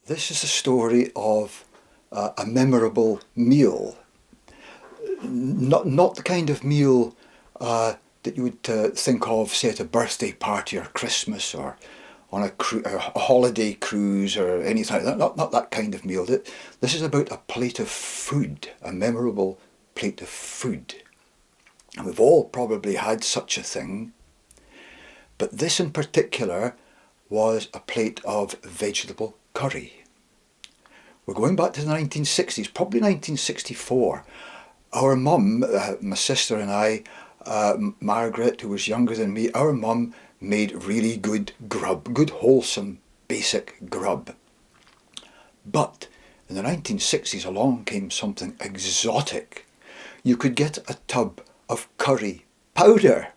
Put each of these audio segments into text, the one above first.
This is a story of a memorable meal. Not the kind of meal that you would think of, say, at a birthday party or Christmas or on a holiday cruise or anything like that. Not that kind of meal. This is about a plate of food, a memorable plate of food. And we've all probably had such a thing. But this in particular was a plate of vegetable curry. We're going back to the 1960s, probably 1964. Our mum, my sister and I, Margaret, who was younger than me, our mum made really good grub, good wholesome basic grub. But in the 1960s along came something exotic. You could get a tub of curry powder.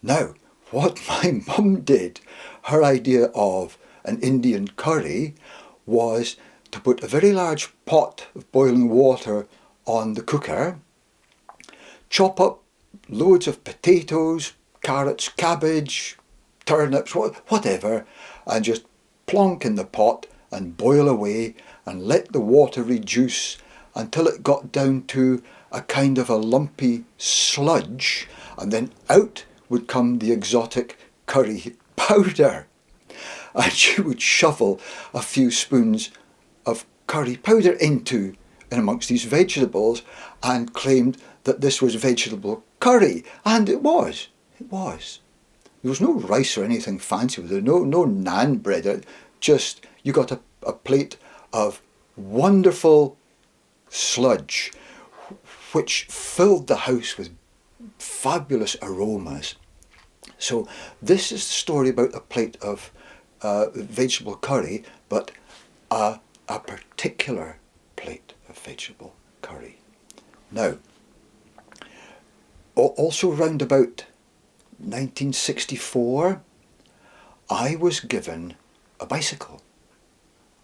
Now, what my mum did, her idea of an Indian curry was to put a very large pot of boiling water on the cooker, chop up loads of potatoes, carrots, cabbage, turnips, whatever, and just plonk in the pot and boil away and let the water reduce until it got down to a kind of a lumpy sludge, and then out would come the exotic curry powder. And she would shovel a few spoons of curry powder in amongst these vegetables and claimed that this was vegetable curry. And it was. It was. There was no rice or anything fancy with it, no naan bread. Just, you got a plate of wonderful sludge which filled the house with fabulous aromas. So this is the story about a plate of vegetable curry, but a particular plate of vegetable curry. Now, also round about 1964, I was given a bicycle.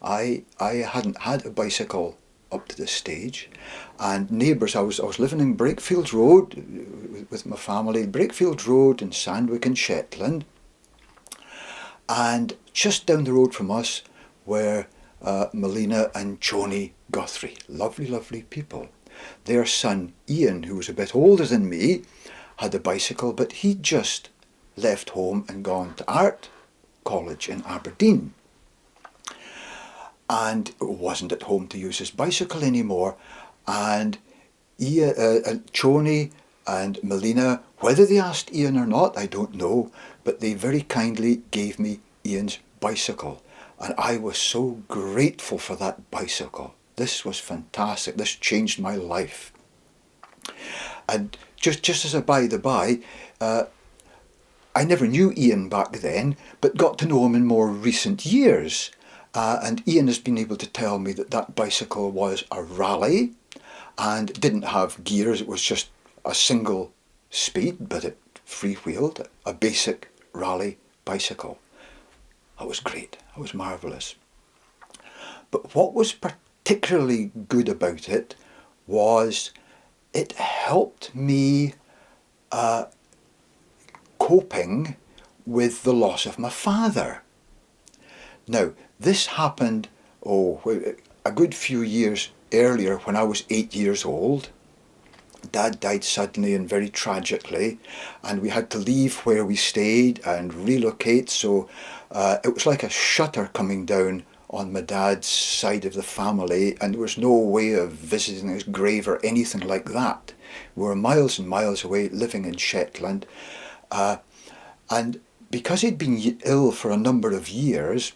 I hadn't had a bicycle up to this stage, and neighbours, I was living in Brakefield Road with my family, Brakefield Road in Sandwick in Shetland, and just down the road from us were Melina and Joni Guthrie, lovely people. Their son Ian, who was a bit older than me, had a bicycle, but he'd just left home and gone to art college in Aberdeen, and wasn't at home to use his bicycle anymore. And Joni and Melina, whether they asked Ian or not, I don't know, but they very kindly gave me Ian's bicycle, and I was so grateful for that bicycle. This was fantastic. This changed my life. And just as a by the by, I never knew Ian back then, but got to know him in more recent years. And Ian has been able to tell me that bicycle was a rally and didn't have gears. It was just a single speed, but it freewheeled, a basic rally bicycle. That was great. That was marvellous. But what was particularly good about it was it helped me coping with the loss of my father. Now, this happened, a good few years earlier when I was 8 years old. Dad died suddenly and very tragically, and we had to leave where we stayed and relocate, so it was like a shutter coming down on my dad's side of the family, and there was no way of visiting his grave or anything like that. We were miles and miles away, living in Shetland, and because he'd been ill for a number of years,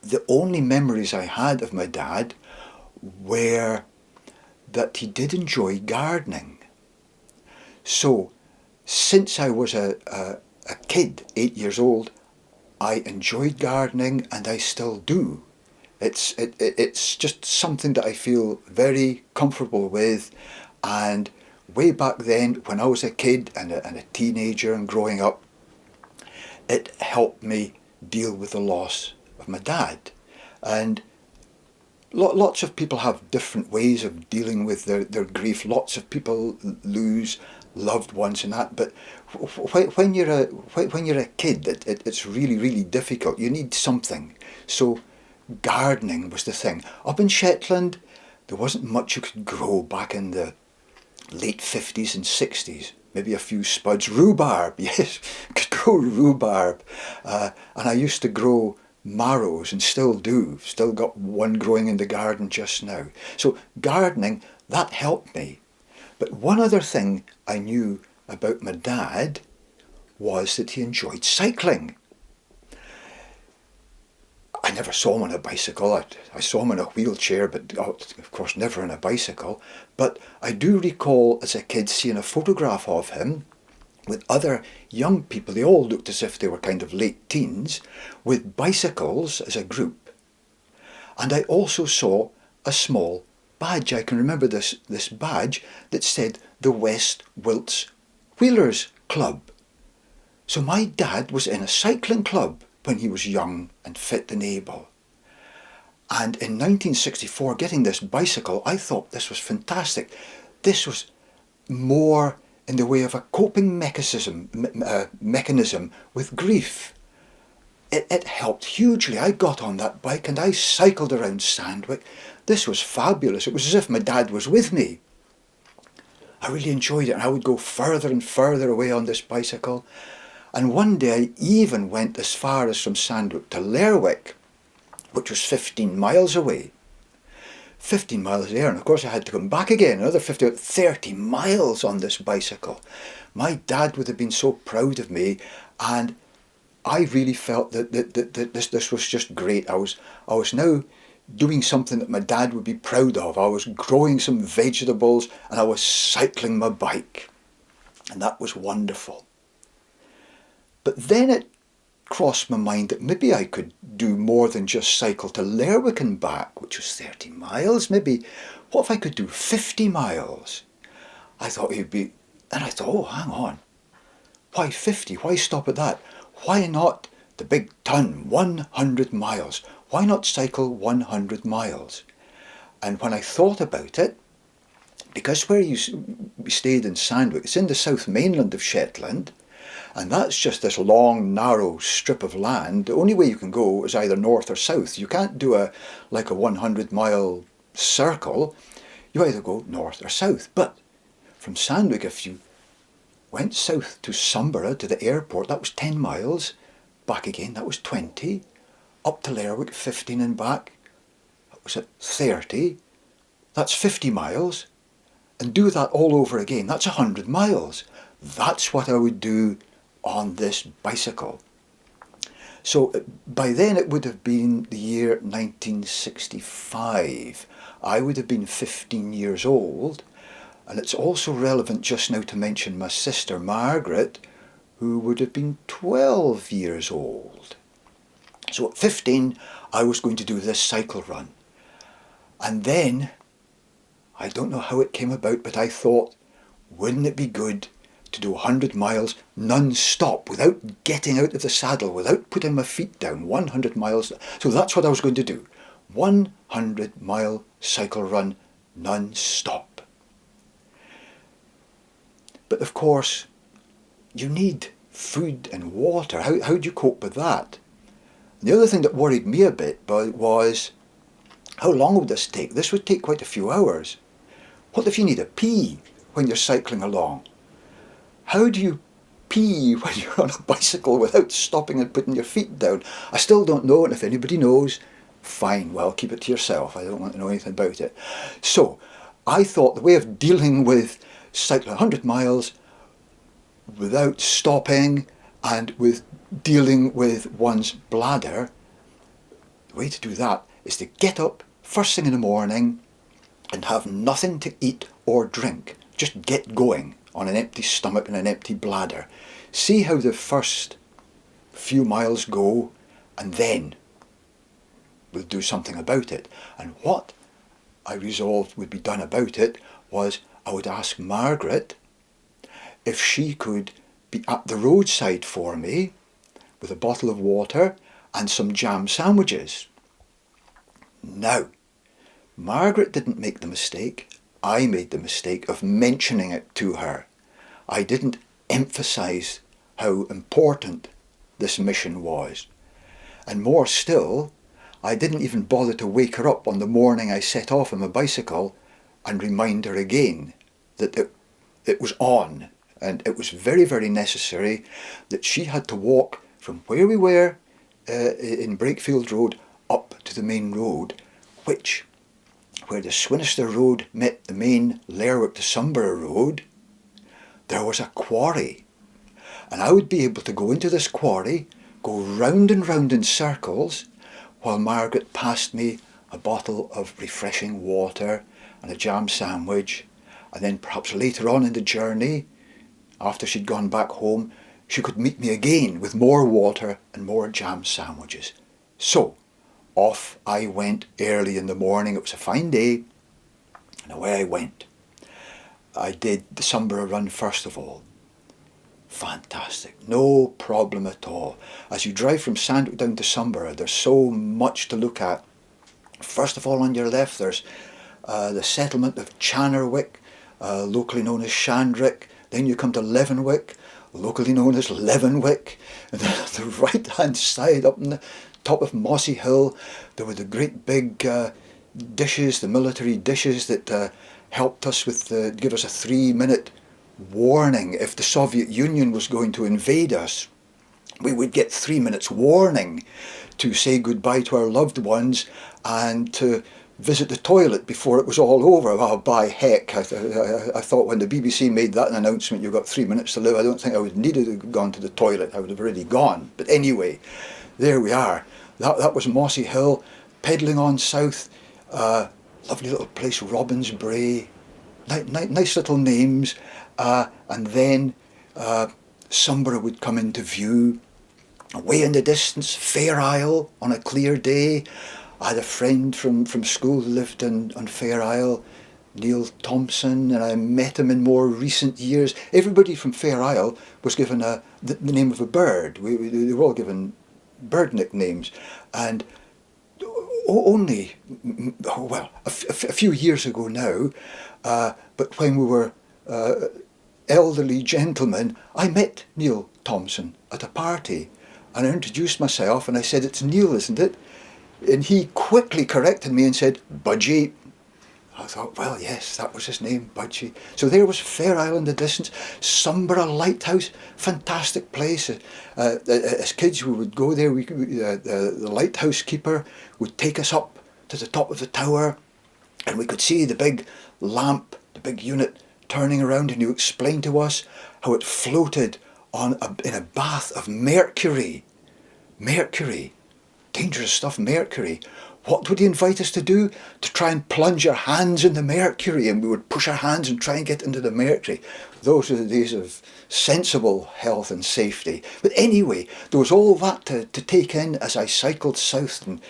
the only memories I had of my dad were that he did enjoy gardening. So, since I was a kid, 8 years old, I enjoyed gardening, and I still do. It's just something that I feel very comfortable with, and way back then, when I was a kid and a teenager and growing up, it helped me deal with the loss of my dad. And lots of people have different ways of dealing with their grief. Lots of people lose loved ones and that, but when you're a kid, it's really difficult. You need something. So gardening was the thing. Up in Shetland, there wasn't much you could grow back in the late 50s and 60s. Maybe a few spuds. Rhubarb, yes, could grow rhubarb. And I used to grow marrows and still do. Still got one growing in the garden just now. So gardening, that helped me. But one other thing I knew about my dad was that he enjoyed cycling. I never saw him on a bicycle. I saw him in a wheelchair, but of course never on a bicycle. But I do recall as a kid seeing a photograph of him with other young people. They all looked as if they were kind of late teens, with bicycles as a group. And I also saw a small badge. I can remember this badge that said the West Wilts Wheelers Club. So my dad was in a cycling club when he was young and fit and able. And in 1964, getting this bicycle, I thought this was fantastic. This was more in the way of a coping mechanism with grief. It helped hugely. I got on that bike and I cycled around Sandwich. This was fabulous. It was as if my dad was with me. I really enjoyed it, and I would go further and further away on this bicycle. And one day I even went as far as from Sandwich to Lerwick, which was 15 miles away. 15 miles there, and of course I had to come back again, another 30 miles on this bicycle. My dad would have been so proud of me, and I really felt that this was just great. I was now doing something that my dad would be proud of. I was growing some vegetables and I was cycling my bike, and that was wonderful. But then it crossed my mind that maybe I could do more than just cycle to Lerwick and back, which was 30 miles. Maybe, what if I could do 50 miles? I thought it would be, and I thought, oh, hang on. Why 50? Why stop at that? Why not the big ton, 100 miles? Why not cycle 100 miles? And when I thought about it, because where we stayed in Sandwich, it's in the south mainland of Shetland, and that's just this long, narrow strip of land. The only way you can go is either north or south. You can't do a 100-mile circle. You either go north or south. But from Sandwich, if you went south to Sunborough, to the airport, that was 10 miles. Back again, that was 20. Up to Lerwick, 15 and back, that was at 30. That's 50 miles. And do that all over again, that's 100 miles. That's what I would do on this bicycle. So by then it would have been the year 1965. I would have been 15 years old, and it's also relevant just now to mention my sister Margaret, who would have been 12 years old. So at 15 I was going to do this cycle run, and then I don't know how it came about, but I thought, wouldn't it be good to do 100 miles non-stop without getting out of the saddle, without putting my feet down, 100 miles. So that's what I was going to do. 100-mile cycle run non-stop. But of course, you need food and water. How do you cope with that? And the other thing that worried me a bit was, how long would this take? This would take quite a few hours. What if you need a pee when you're cycling along? How do you pee when you're on a bicycle without stopping and putting your feet down? I still don't know, and if anybody knows, fine, well, keep it to yourself. I don't want to know anything about it. So I thought the way of dealing with cycling 100 miles without stopping and with dealing with one's bladder, the way to do that is to get up first thing in the morning and have nothing to eat or drink. Just get going on an empty stomach and an empty bladder. See how the first few miles go, and then we'll do something about it. And what I resolved would be done about it was I would ask Margaret if she could be at the roadside for me with a bottle of water and some jam sandwiches. Now, Margaret didn't make the mistake. I made the mistake of mentioning it to her. I didn't emphasise how important this mission was. And more still, I didn't even bother to wake her up on the morning I set off on my bicycle and remind her again that it was on, and it was very, very necessary that she had to walk from where we were in Brakefield Road up to the main road, where the Swinister Road met the main Lerwick to Sunborough Road, there was a quarry. And I would be able to go into this quarry, go round and round in circles, while Margaret passed me a bottle of refreshing water and a jam sandwich, and then perhaps later on in the journey, after she'd gone back home, she could meet me again with more water and more jam sandwiches. So, off I went early in the morning. It was a fine day, and away I went. I did the Sunborough run first of all. Fantastic, no problem at all. As you drive from Sandwick down to Sunborough, there's so much to look at. First of all, on your left, there's the settlement of Channerwick, locally known as Shandrick. Then you come to Levenwick, locally known as Levenwick. And then on the right-hand side, up on the top of Mossy Hill, there were the great big dishes, the military dishes that helped us with give us a 3-minute warning. If the Soviet Union was going to invade us, we would get 3 minutes warning to say goodbye to our loved ones and to visit the toilet before it was all over. Oh, by heck, I thought when the BBC made that announcement, you've got 3 minutes to live, I don't think I would need to have gone to the toilet. I would have already gone. But anyway, there we are. That was Mossy Hill. Pedalling on south, lovely little place, Robins Brae, nice little names. And then Sunborough would come into view. Away in the distance, Fair Isle on a clear day. I had a friend from school who lived on Fair Isle, Neil Thompson, and I met him in more recent years. Everybody from Fair Isle was given the name of a bird. They were all given bird nicknames. And only, a few years ago now, but when we were elderly gentlemen, I met Neil Thompson at a party, and I introduced myself and I said, "It's Neil, isn't it?" And he quickly corrected me and said, "Budgie." I thought, well, yes, that was his name, Budgie. So there was Fair Isle in the distance, Sunborough Lighthouse, fantastic place. As kids, we would go there. The lighthouse keeper would take us up to the top of the tower, and we could see the big lamp, the big unit turning around, and he explained to us how it floated in a bath of mercury. Mercury. Dangerous stuff, mercury. What would he invite us to do? To try and plunge our hands in the mercury, and we would push our hands and try and get into the mercury. Those are the days of sensible health and safety. But anyway, there was all that to take in as I cycled south and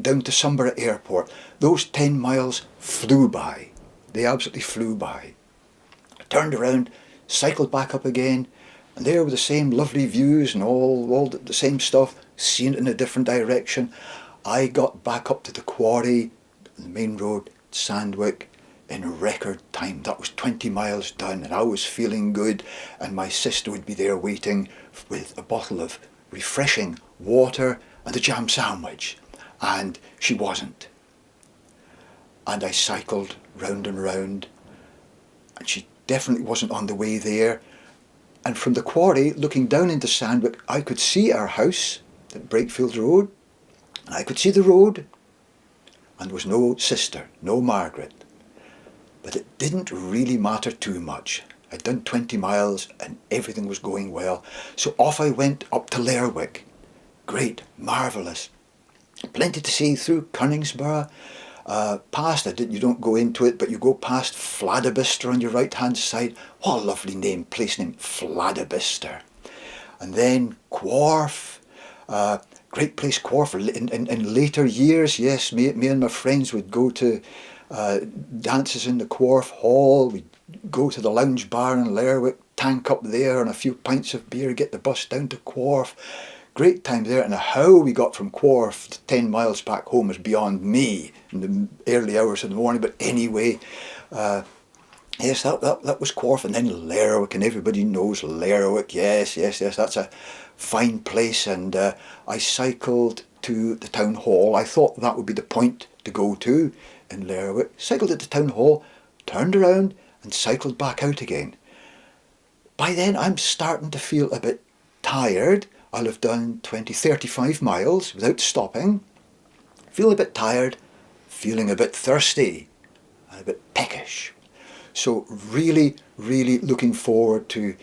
down to Sunborough Airport. Those 10 miles flew by. They absolutely flew by. I turned around, cycled back up again, and there were the same lovely views and all the same stuff, seen it in a different direction. I got back up to the quarry, the main road, Sandwick, in record time. That was 20 miles done, and I was feeling good, and my sister would be there waiting with a bottle of refreshing water and a jam sandwich, and she wasn't. And I cycled round and round, and she definitely wasn't on the way there. And from the quarry, looking down into Sandwick, I could see our house at Brakefield Road, and I could see the road, and there was no sister, no Margaret. But it didn't really matter too much. I'd done 20 miles and everything was going well. So off I went up to Lerwick. Great, marvellous. Plenty to see through Coningsborough. Past it, you don't go into it, but you go past Fladabister on your right hand side. What a lovely name, place name, Fladabister. And then Quarf, great place, Quarf. In later years, yes, me and my friends would go to dances in the Quarf Hall. We'd go to the lounge bar in Lerwick, tank up there on a few pints of beer, get the bus down to Quarf. Great time there, and how we got from Quarf to 10 miles back home is beyond me in the early hours of the morning. But anyway, yes, that was Quarf, and then Lerwick, and everybody knows Lerwick. Yes, that's a fine place. And I cycled to the town hall. I thought that would be the point to go to in Lerwick. Cycled at the town hall, turned around and cycled back out again. By then I'm starting to feel a bit tired. I'll have done 20, 35 miles without stopping. Feel a bit tired, feeling a bit thirsty and a bit peckish. So really, really looking forward to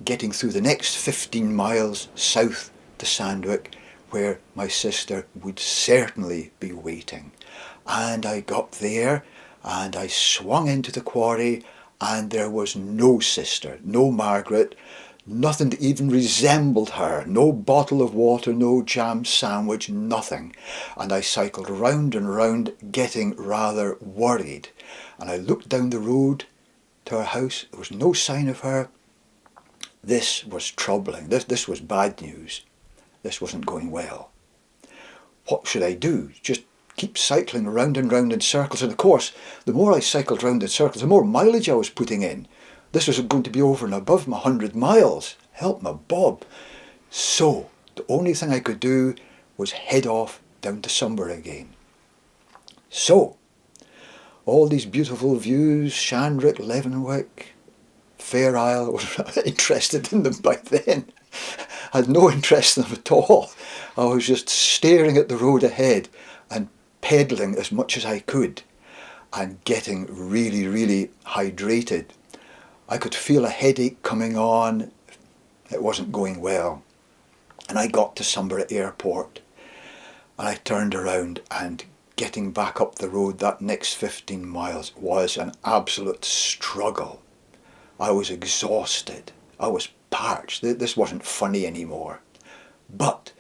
getting through the next 15 miles south to Sandwick, where my sister would certainly be waiting. And I got there and I swung into the quarry, and there was no sister, no Margaret, nothing that even resembled her, no bottle of water, no jam sandwich, nothing. And I cycled round and round, getting rather worried. And I looked down the road to her house. There was no sign of her. This was troubling. This was bad news. This wasn't going well. What should I do? Just keep cycling round and round in circles. And of course, the more I cycled round in circles, the more mileage I was putting in. This was going to be over and above my 100 miles. Help my bob. So the only thing I could do was head off down to Somber again. So all these beautiful views, Shandrick, Leavenwick, Fair Isle, I wasn't interested in them by then. I had no interest in them at all. I was just staring at the road ahead and pedalling as much as I could and getting really, really hydrated. I could feel a headache coming on. It wasn't going well. And I got to Somber Airport and I turned around, and getting back up the road that next 15 miles was an absolute struggle. I was exhausted. I was parched. This wasn't funny anymore. But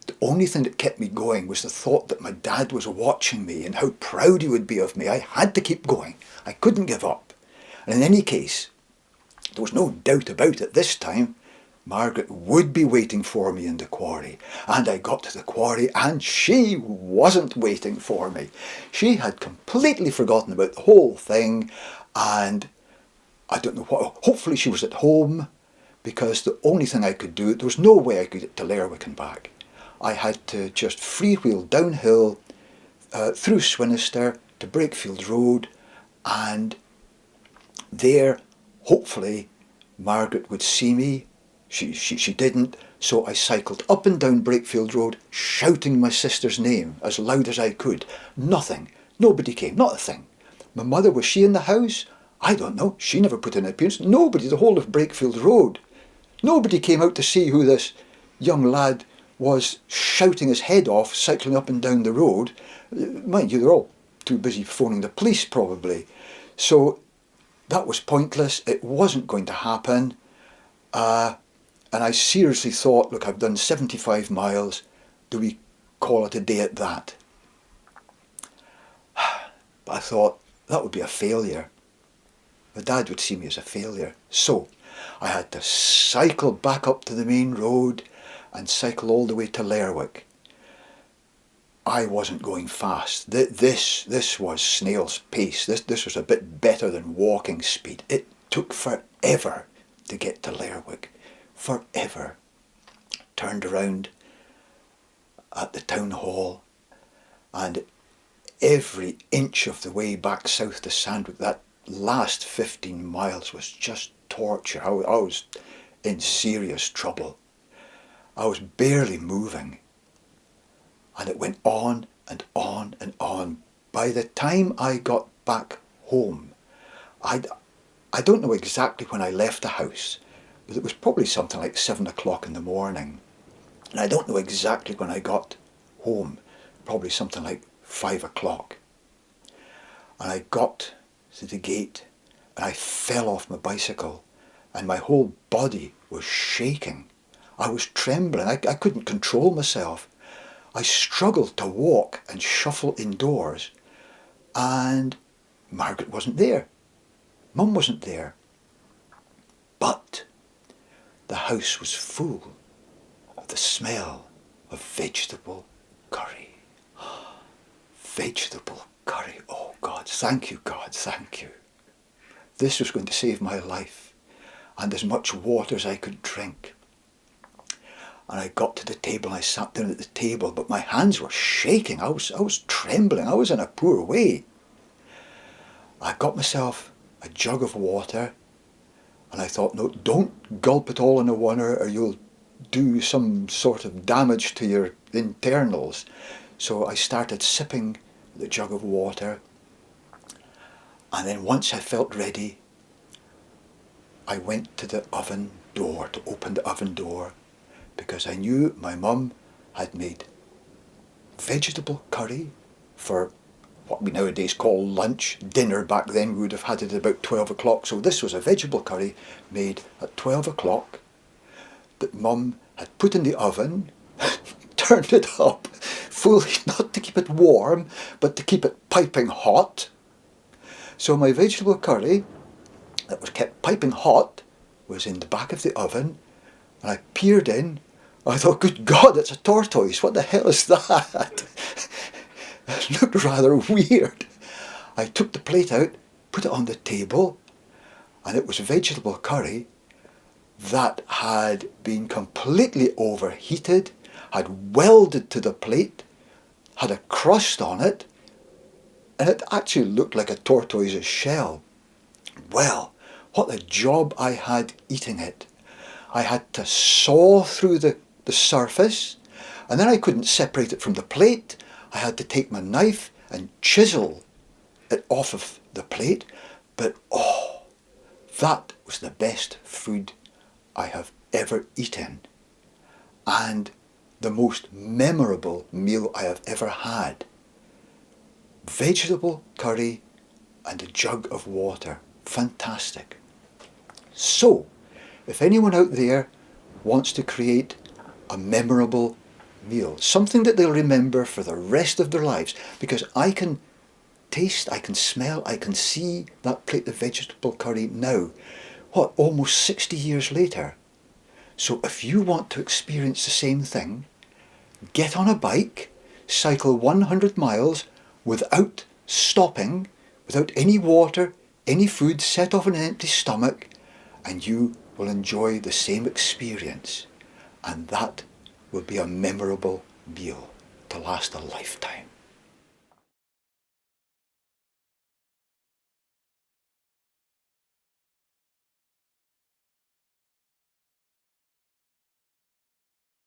the only thing that kept me going was the thought that my dad was watching me and how proud he would be of me. I had to keep going. I couldn't give up. And in any case, there was no doubt about it this time. Margaret would be waiting for me in the quarry. And I got to the quarry and she wasn't waiting for me. She had completely forgotten about the whole thing, and I don't know what, hopefully she was at home, because the only thing I could do, there was no way I could get to Lerwick and back. I had to just freewheel downhill through Swinister to Brakefield Road, and there, hopefully, Margaret would see me. She didn't, so I cycled up and down Brakefield Road, shouting my sister's name as loud as I could. Nothing. Nobody came. Not a thing. My mother, was she in the house? I don't know. She never put in an appearance. Nobody, the whole of Brakefield Road. Nobody came out to see who this young lad was shouting his head off, cycling up and down the road. Mind you, they're all too busy phoning the police, probably. So that was pointless. It wasn't going to happen. And I seriously thought, look, I've done 75 miles. Do we call it a day at that? But I thought, that would be a failure. My dad would see me as a failure. So I had to cycle back up to the main road and cycle all the way to Lerwick. I wasn't going fast. This was snail's pace. This was a bit better than walking speed. It took forever to get to Lerwick. Forever. Turned around at the town hall, and every inch of the way back south to Sandwick, that last 15 miles was just torture. I was in serious trouble. I was barely moving, and it went on and on and on. By the time I got back home, I don't know exactly when I left the house, but it was probably something like 7 o'clock in the morning. And I don't know exactly when I got home, probably something like 5 o'clock. And I got to the gate and I fell off my bicycle and my whole body was shaking. I was trembling. I couldn't control myself. I struggled to walk and shuffle indoors, and Margaret wasn't there. Mum wasn't there. But the house was full of the smell of vegetable curry. Vegetable curry. Oh God, thank you, God, thank you. This was going to save my life, and as much water as I could drink. and I got to the table and I sat down at the table, but my hands were shaking. I was trembling. I was in a poor way. I got myself a jug of water, and I thought, no, don't gulp it all in a one, or you'll do some sort of damage to your internals. So I started sipping the jug of water, and then once I felt ready, I went to the oven door, to open the oven door, because I knew my mum had made vegetable curry for what we nowadays call lunch. Dinner back then we would have had it at about 12 o'clock. So this was a vegetable curry made at 12 o'clock that Mum had put in the oven, turned it up fully, not to keep it warm, but to keep it piping hot. So my vegetable curry that was kept piping hot was in the back of the oven, and I peered in. I thought, good God, it's a tortoise. What the hell is that? It looked rather weird. I took the plate out, put it on the table, and it was vegetable curry that had been completely overheated, had welded to the plate, had a crust on it, and it actually looked like a tortoise's shell. Well, what a job I had eating it. I had to saw through the surface, and then I couldn't separate it from the plate. I had to take my knife and chisel it off of the plate. But oh, that was the best food I have ever eaten, and the most memorable meal I have ever had. Vegetable curry and a jug of water. Fantastic. So, if anyone out there wants to create a memorable meal, something that they'll remember for the rest of their lives, because I can taste, I can smell, I can see that plate of vegetable curry now, almost 60 years later. So if you want to experience the same thing, get on a bike, cycle 100 miles without stopping, without any water, any food, set off on an empty stomach, and you will enjoy the same experience. And that will be a memorable meal to last a lifetime.